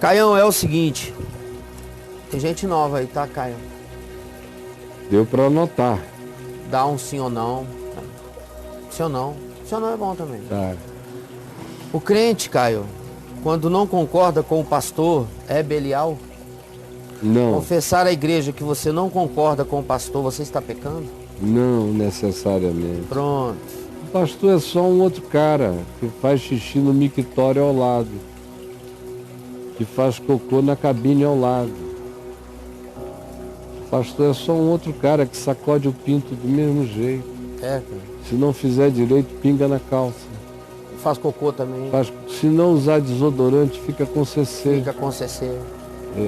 Caião, é o seguinte. Tem gente nova aí, tá, Caio? Deu para anotar. Dá um sim ou não. Sim ou não. Sim ou não é bom também. Tá. O crente, Caio, quando não concorda com o pastor, é Belial? Não, Confessar à igreja que você não concorda com o pastor, você está pecando? não necessariamente. Pronto. O pastor é só um outro cara que faz xixi no mictório ao lado, que faz cocô na cabine ao lado. O pastor é só um outro cara que sacode o pinto do mesmo jeito. É, cara. Se não fizer direito, pinga na calça. Faz cocô também. Se não usar desodorante, fica com CC. Fica com CC.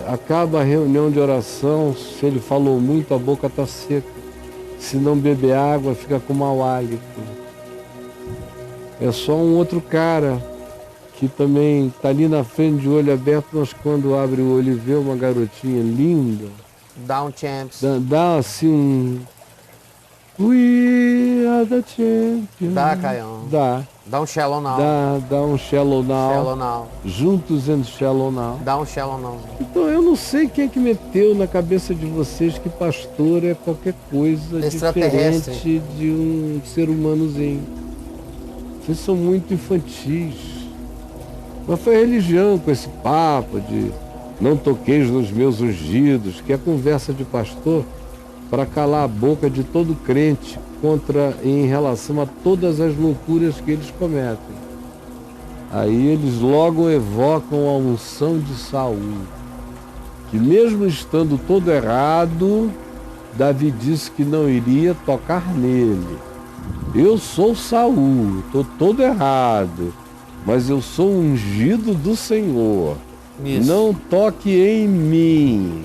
Acaba a reunião de oração, se ele falou muito, a boca está seca. Se não beber água, fica com mau hálito. É só um outro cara que também está ali na frente de olho aberto, mas quando abre o olho e vê uma garotinha linda, Down champs. dá assim um... We are the champions. Dá, Caião. Dá um shallow now. Dá um shallow now. Shallow now. Juntos and shallow now. Dá um shallow now. Então eu não sei quem é que meteu na cabeça de vocês que pastor é qualquer coisa diferente de um ser humanozinho. Vocês são muito infantis. Mas foi a religião com esse papo de não toqueis nos meus ungidos, que é conversa de pastor para calar a boca de todo crente em relação a todas as loucuras que eles cometem. Aí eles logo evocam a unção de Saul, que mesmo estando todo errado, Davi disse que não iria tocar nele. Eu sou Saul, estou todo errado, mas eu sou ungido do Senhor. Isso. Não toque em mim.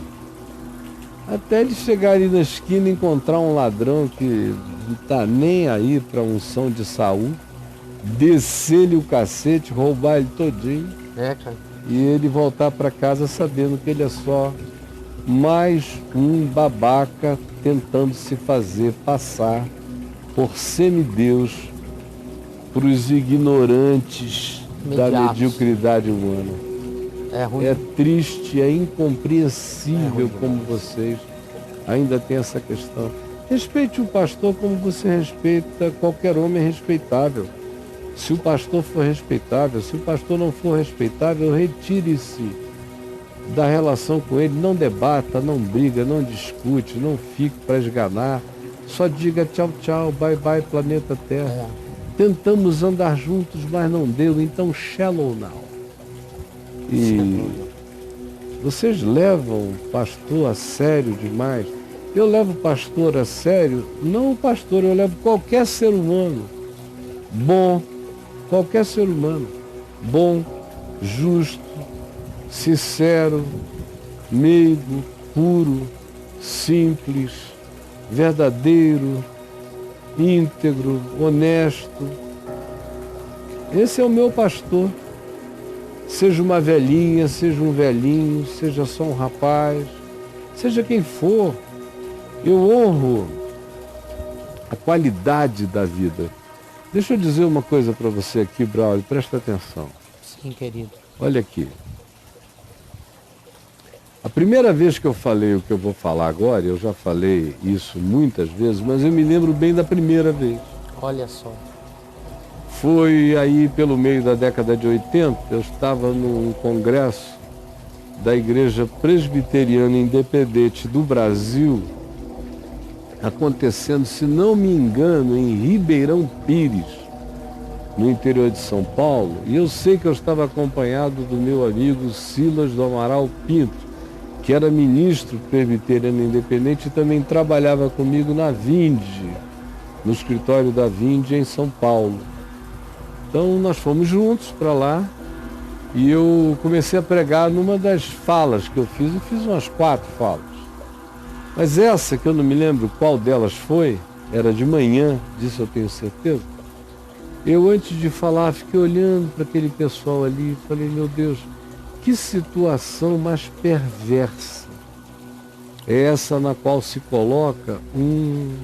Até ele chegar ali na esquina e encontrar um ladrão que não está nem aí para a unção de Saul, descer-lhe o cacete, roubar ele todinho. É, cara. E ele voltar para casa sabendo que ele é só mais um babaca tentando se fazer passar por semideus para os ignorantes da mediocridade humana. É ruim. É triste, é incompreensível como vocês ainda têm essa questão. Respeite o pastor como você respeita qualquer homem respeitável. Se o pastor for respeitável, se o pastor não for respeitável, retire-se da relação com ele, não debata, não briga, não discute, não fique para esganar, só diga tchau, tchau, bye, bye, planeta Terra. Tentamos andar juntos, mas não deu, então shallow now. E vocês levam o pastor a sério demais. Eu levo o pastor a sério, não o pastor, eu levo qualquer ser humano bom, qualquer ser humano bom, justo, sincero, meigo, puro, simples, verdadeiro, íntegro, honesto. Esse é o meu pastor. Seja uma velhinha, seja um velhinho, seja só um rapaz, seja quem for, eu honro a qualidade da vida. Deixa eu dizer uma coisa para você aqui, Braulio, presta atenção. Sim, querido. Olha aqui. A primeira vez que eu falei o que eu vou falar agora, eu já falei isso muitas vezes, mas eu me lembro bem da primeira vez. Olha só. Foi aí pelo meio da década de 80, eu estava num congresso da Igreja Presbiteriana Independente do Brasil, acontecendo, se não me engano, em Ribeirão Pires, no interior de São Paulo, e eu sei que eu estava acompanhado do meu amigo Silas do Amaral Pinto, que era ministro presbiteriano independente e também trabalhava comigo na Vinde, no escritório da Vinde em São Paulo. Então nós fomos juntos para lá e eu comecei a pregar numa das falas que eu fiz umas 4 falas. Mas essa, que eu não me lembro qual delas foi, era de manhã, disso eu tenho certeza. Eu, antes de falar, fiquei olhando para aquele pessoal ali e falei, meu Deus, que situação mais perversa é essa na qual se coloca um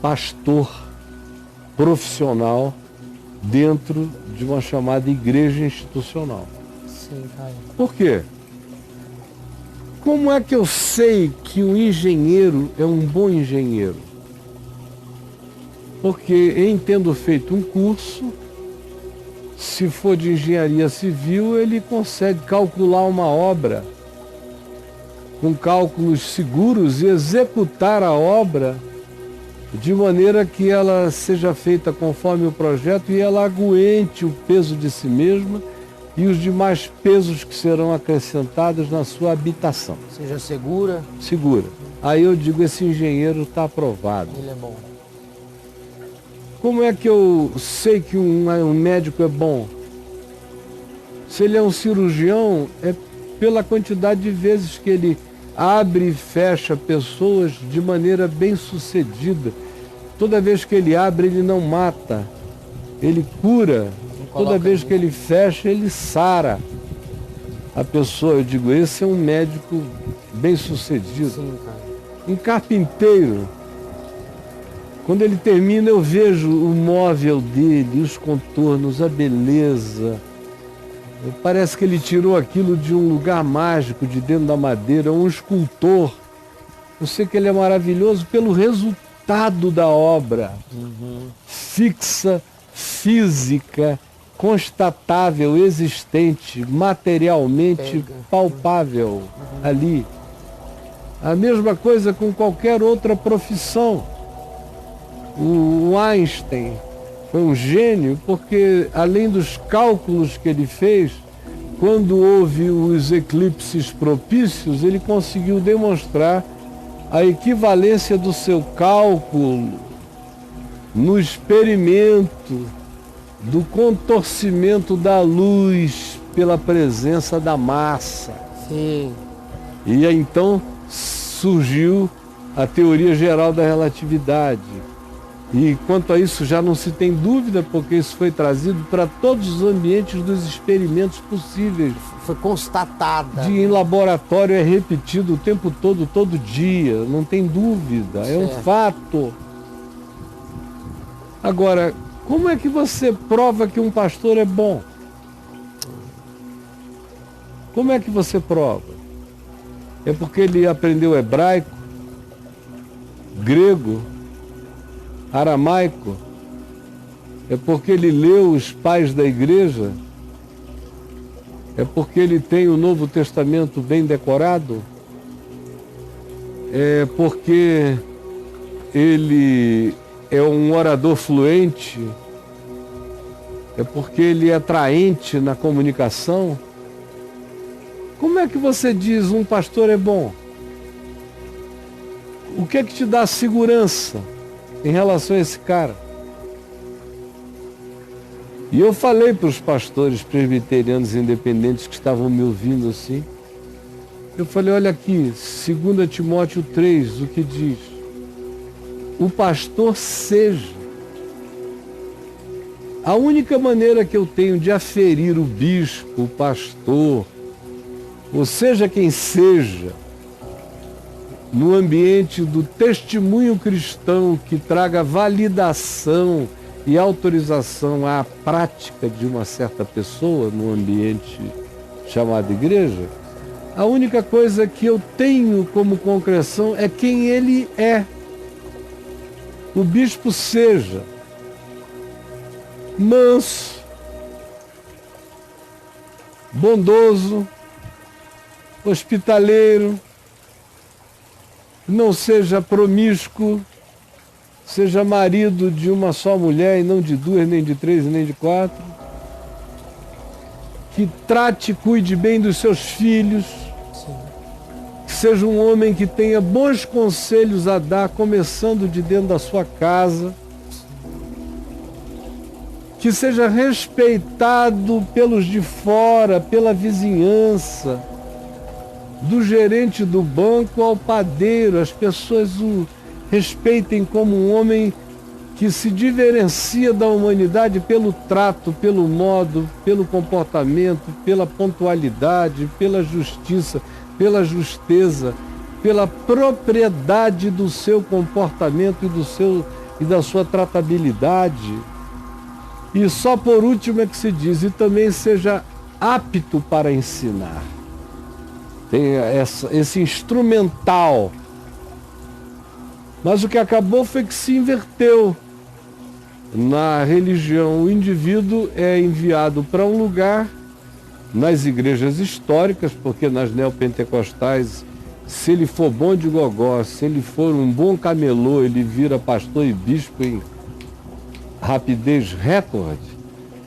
pastor profissional dentro de uma chamada igreja institucional. Sim, Caio. Por quê? como é que eu sei que um engenheiro é um bom engenheiro? Porque em tendo feito um curso, se for de engenharia civil, ele consegue calcular uma obra com cálculos seguros e executar a obra de maneira que ela seja feita conforme o projeto e ela aguente o peso de si mesma e os demais pesos que serão acrescentados na sua habitação. Seja segura. Segura. Aí eu digo, esse engenheiro está aprovado. Ele é bom. Como é que eu sei que um médico é bom? Se ele é um cirurgião, é pela quantidade de vezes que ele abre e fecha pessoas de maneira bem sucedida. Toda vez que ele abre, ele não mata, ele cura. Toda vez que ele fecha, ele sara a pessoa. Eu digo, esse é um médico bem sucedido. Sim, cara. Um carpinteiro, quando ele termina, eu vejo o móvel dele, os contornos, a beleza. Parece que ele tirou aquilo de um lugar mágico, de dentro da madeira, um escultor. Eu sei que ele é maravilhoso pelo resultado da obra. Fixa, física, constatável, existente, materialmente palpável ali. A mesma coisa com qualquer outra profissão. O Einstein foi um gênio porque, além dos cálculos que ele fez, quando houve os eclipses propícios, ele conseguiu demonstrar a equivalência do seu cálculo no experimento do contorcimento da luz pela presença da massa. Sim. E aí, então surgiu a teoria geral da relatividade. E quanto a isso já não se tem dúvida, porque isso foi trazido para todos os ambientes dos experimentos possíveis. Foi constatada. Em laboratório é repetido o tempo todo, todo dia, não tem dúvida, é um fato. Agora, como é que você prova que um pastor é bom? Como é que você prova? É porque ele aprendeu hebraico, grego, aramaico? É porque ele leu os pais da igreja? É porque ele tem o Novo Testamento bem decorado? É porque ele é um orador fluente? É porque ele é atraente na comunicação? Como é que você diz um pastor é bom? O que é que te dá segurança em relação a esse cara? E eu falei para os pastores presbiterianos independentes que estavam me ouvindo assim, eu falei, olha aqui, 2 Timóteo 3, o que diz? O pastor seja. A única maneira que eu tenho de aferir o bispo, o pastor, ou seja quem seja, no ambiente do testemunho cristão que traga validação e autorização à prática de uma certa pessoa no ambiente chamado igreja, a única coisa que eu tenho como concreção é quem ele é. O bispo seja manso, bondoso, hospitaleiro, não seja promíscuo, seja marido de uma só mulher e não de duas, nem de três, nem de quatro, que trate e cuide bem dos seus filhos, que seja um homem que tenha bons conselhos a dar, começando de dentro da sua casa, que seja respeitado pelos de fora, pela vizinhança, do gerente do banco ao padeiro, as pessoas o respeitem como um homem que se diferencia da humanidade pelo trato, pelo modo, pelo comportamento, pela pontualidade, pela justiça, pela justeza, pela propriedade do seu comportamento e da sua tratabilidade. E só por último é que se diz, e também seja apto para ensinar. Tem esse instrumental. Mas o que acabou foi que se inverteu. Na religião, o indivíduo é enviado para um lugar, nas igrejas históricas, porque nas neopentecostais, se ele for bom de gogó, se ele for um bom camelô, ele vira pastor e bispo em rapidez recorde.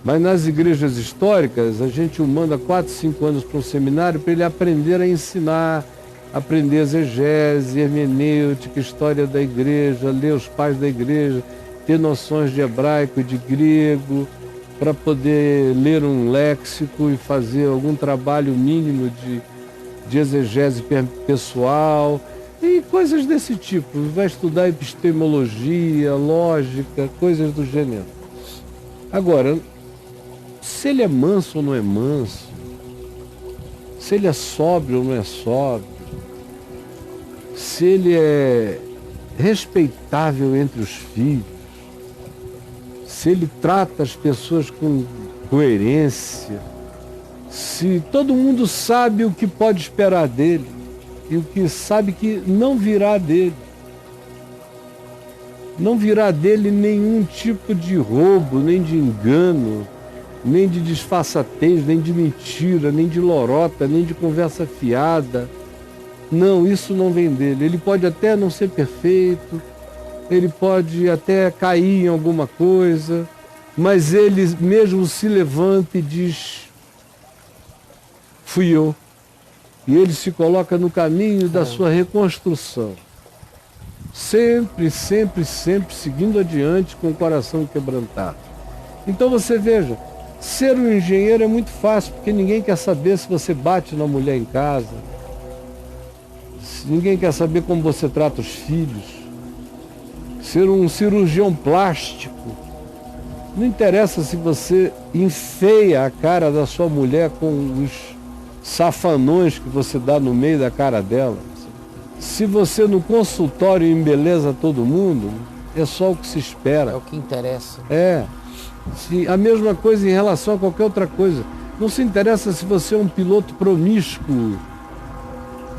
Mas nas igrejas históricas, a gente o manda 4, 5 anos para um seminário para ele aprender a ensinar, aprender exegese, hermenêutica, história da igreja, ler os pais da igreja, ter noções de hebraico e de grego, para poder ler um léxico e fazer algum trabalho mínimo de exegese pessoal e coisas desse tipo. Vai estudar epistemologia, lógica, coisas do gênero. Agora, se ele é manso ou não é manso, se ele é sóbrio ou não é sóbrio, se ele é respeitável entre os filhos, se ele trata as pessoas com coerência, se todo mundo sabe o que pode esperar dele e o que sabe que não virá dele. Não virá dele nenhum tipo de roubo, nem de engano, nem de disfarçatez, nem de mentira, nem de lorota, nem de conversa fiada. Não, isso não vem dele. Ele pode até não ser perfeito, ele pode até cair em alguma coisa, mas ele mesmo se levanta e diz: fui eu. E ele se coloca no caminho da sua reconstrução. Sempre, sempre, sempre seguindo adiante com o coração quebrantado. Então você veja, ser um engenheiro é muito fácil, porque ninguém quer saber se você bate na mulher em casa, ninguém quer saber como você trata os filhos. Ser um cirurgião plástico, não interessa se você enfeia a cara da sua mulher com os safanões que você dá no meio da cara dela. Se você no consultório embeleza todo mundo, é só o que se espera. É o que interessa. A mesma coisa em relação a qualquer outra coisa. Não se interessa se você é um piloto promíscuo,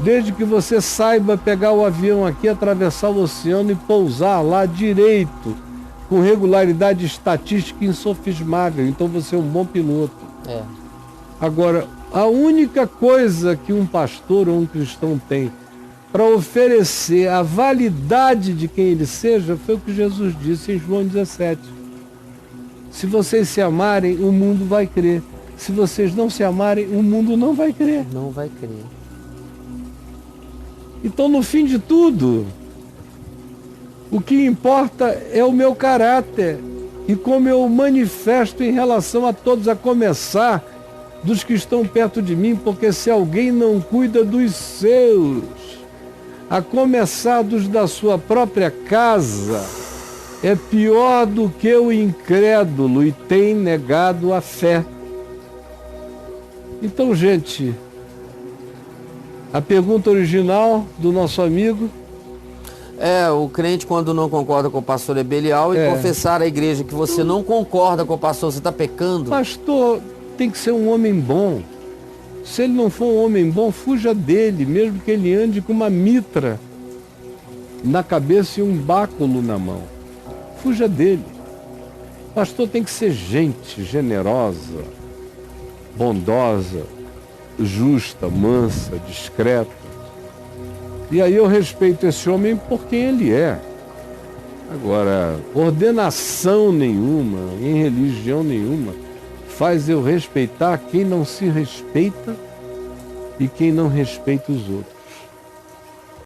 desde que você saiba pegar o avião aqui, atravessar o oceano e pousar lá direito, com regularidade estatística insofismável. Então você é um bom piloto. Agora, a única coisa que um pastor ou um cristão tem para oferecer a validade de quem ele seja, foi o que Jesus disse em João 17. Se vocês se amarem, o mundo vai crer. Se vocês não se amarem, o mundo não vai crer. Não vai crer. Então, no fim de tudo, o que importa é o meu caráter e como eu manifesto em relação a todos, a começar dos que estão perto de mim, porque se alguém não cuida dos seus, a começar dos da sua própria casa, é pior do que o incrédulo e tem negado a fé. Então, gente, a pergunta original do nosso amigo: o crente, quando não concorda com o pastor, é Belial, e confessar à igreja que você não concorda com o pastor, você está pecando? Pastor tem que ser um homem bom. Se ele não for um homem bom, fuja dele, mesmo que ele ande com uma mitra na cabeça e um báculo na mão. Fuja dele. Pastor tem que ser gente generosa, bondosa, justa, mansa, discreta. E aí eu respeito esse homem por quem ele é. Agora, ordenação nenhuma, em religião nenhuma, faz eu respeitar quem não se respeita e quem não respeita os outros.